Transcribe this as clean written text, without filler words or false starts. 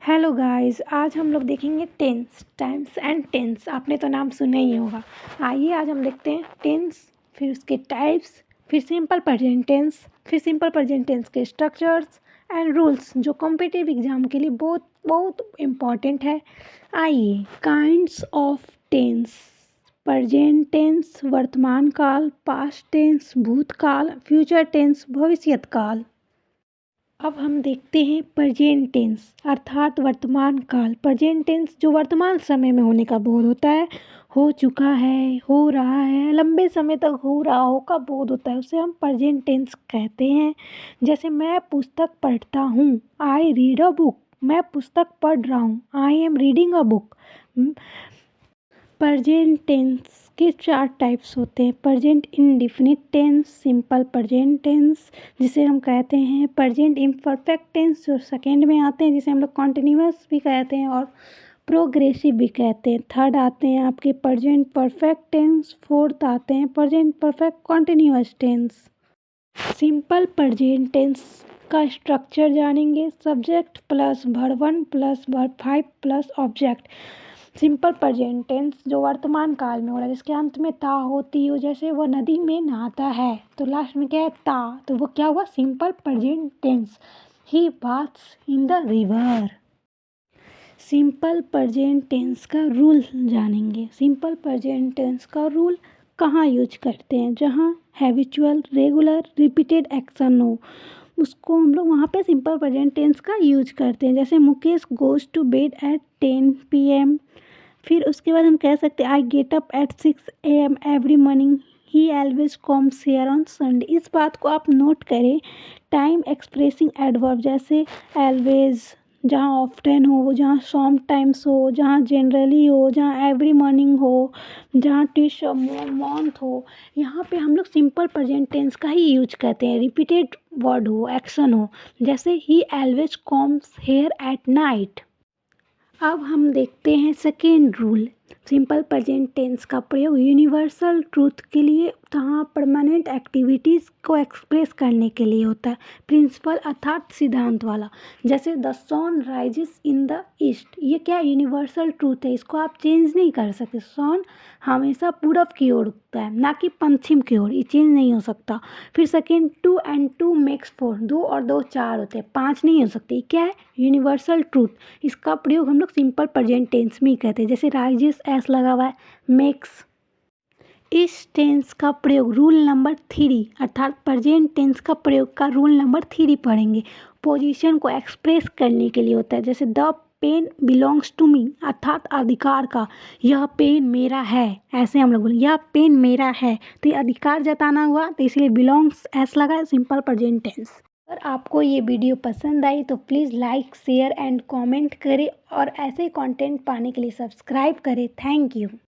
Hello guys, आज हम लोग देखेंगे टेंस, टाइम्स एंड टेंस। आपने तो नाम सुना ही होगा। आइए आज हम देखते हैं टेंस, फिर उसके टाइप्स, फिर सिंपल प्रेजेंट टेंस, फिर सिंपल प्रेजेंट टेंस के स्ट्रक्चर्स एंड रूल्स जो कॉम्पिटिटिव एग्जाम के लिए बहुत बहुत इम्पॉर्टेंट है। आइए, kinds of tense. Present tense वर्तमान काल, पास्ट टेंस भूतकाल, फ्यूचर टेंस भविष्यत काल। अब हम देखते हैं प्रेजेंट टेंस अर्थात वर्तमान काल। प्रेजेंट टेंस जो वर्तमान समय में होने का बोध होता है, हो चुका है, हो रहा है, लंबे समय तक हो रहा हो का बोध होता है, उसे हम प्रेजेंट टेंस कहते हैं। जैसे मैं पुस्तक पढ़ता हूँ, आई रीड अ बुक। मैं पुस्तक पढ़ रहा हूँ, I am reading a book. Present tense के 4 टाइप्स होते हैं। Present indefinite tense, simple present tense जिसे हम कहते हैं, प्रेजेंट इम्परफेक्ट टेंस जो सेकेंड में आते हैं जिसे हम लोग कॉन्टिन्यूअस भी कहते हैं और प्रोग्रेसिव भी कहते हैं। थर्ड आते हैं आपके प्रेजेंट परफेक्ट टेंस, फोर्थ आते हैं present perfect continuous tense. Simple present tense का स्ट्रक्चर जानेंगे। Subject plus verb 1 plus verb 5 plus object. Simple present tense जो वर्तमान काल में हो रहा है, जिसके अंत में ता होती हो, जैसे वो नदी में नहाता है तो लास्ट में क्या है, ता, तो वो क्या हुआ, simple present tense. He baths in the river. Simple present tense का रूल जानेंगे। सिंपल प्रेजेंट टेंस का रूल कहाँ यूज करते हैं, जहाँ हैबिचुअल, रेगुलर, रिपीटेड एक्शन हो, उसको हम लोग वहाँ पे सिंपल प्रेजेंट टेंस का यूज करते हैं। जैसे Mukesh goes to bed at 10 PM। फिर उसके बाद हम कह सकते हैं I get up at 6 AM every morning. He always comes here on Sunday. इस बात को आप नोट करें। टाइम एक्सप्रेसिंग एडवर्ब जैसे ऑलवेज जहाँ ऑफ्टन हो, जहाँ सम टाइम्स हो, जहाँ जनरली हो, जहाँ एवरी मॉर्निंग हो, जहाँ टिश मंथ हो, यहाँ पे हम लोग सिंपल प्रेजेंट टेंस का ही यूज करते हैं। रिपीटेड वर्ड हो, एक्शन हो, जैसे he always comes here at night. अब हम देखते हैं second rule. Simple present tense का प्रयोग यूनिवर्सल ट्रूथ के लिए तथा परमानेंट एक्टिविटीज़ को एक्सप्रेस करने के लिए होता है। प्रिंसिपल अर्थात सिद्धांत वाला, जैसे the sun rises in the east. ये क्या यूनिवर्सल ट्रूथ है, इसको आप चेंज नहीं कर सकते। सन हमेशा पूरब की ओर उगता है, ना कि पश्चिम की ओर, ये चेंज नहीं हो सकता। फिर सेकेंड, 2 and 2 makes 4। 2 और 2 4 होते हैं, 5 नहीं हो सकते। क्या है, यूनिवर्सल ट्रूथ। इसका प्रयोग हम लोग सिंपल प्रेजेंट टेंस में ही कहते हैं। जैसे राइजेस एस लगा हुआ है, मेक्स। इस टेंस का प्रयोग रूल नंबर 3 अर्थात प्रेजेंट टेंस का प्रयोग का रूल नंबर 3 पढ़ेंगे। पोजीशन को एक्सप्रेस करने के लिए होता है। जैसे the pen belongs to me अर्थात अधिकार का, यह पेन मेरा है, ऐसे हम लोग बोले यह पेन मेरा है, तो ये अधिकार जताना हुआ, तो इसलिए बिलोंग्स एस लगा है, सिंपल प्रेजेंट टेंस। अगर आपको ये वीडियो पसंद आई तो please like, share and comment करें और ऐसे कंटेंट पाने के लिए सब्सक्राइब करें। Thank you.